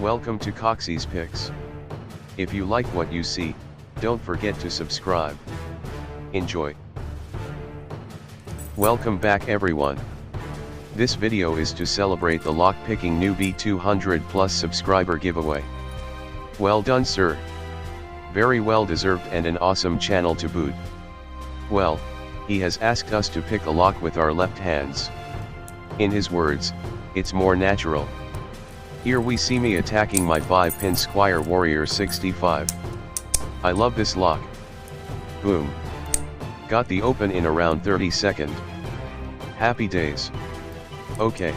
Welcome to Coxie's Picks. If you like what you see, don't forget to subscribe. Enjoy. Welcome back everyone. This video is to celebrate the Lockpicking Newbie 200 plus subscriber giveaway. Well done sir. Very well deserved and an awesome channel to boot. Well, he has asked us to pick a lock with our left hands. In his words, it's more natural. Here we see me attacking my 5-pin Squire Warrior 65. I love this lock. Boom. Got the open in around 30 seconds. Happy days. Okay.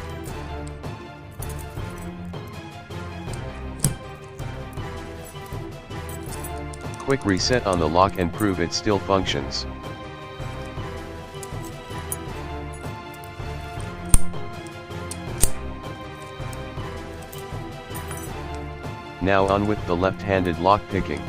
Quick reset on the lock and prove it still functions. Now on with the left-handed lockpicking.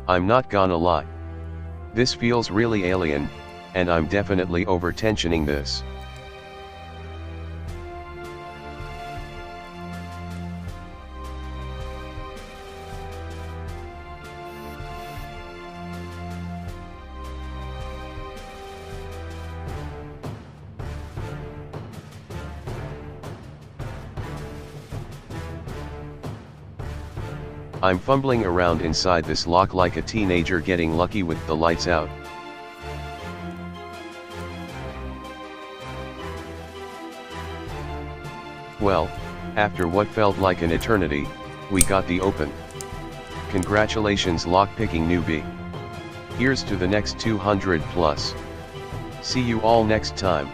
I'm not gonna lie. This feels really alien, and I'm definitely over-tensioning this. I'm fumbling around inside this lock like a teenager getting lucky with the lights out. Well, after what felt like an eternity, we got the open. Congratulations Lockpicking Newbie. Here's to the next 200 plus. See you all next time.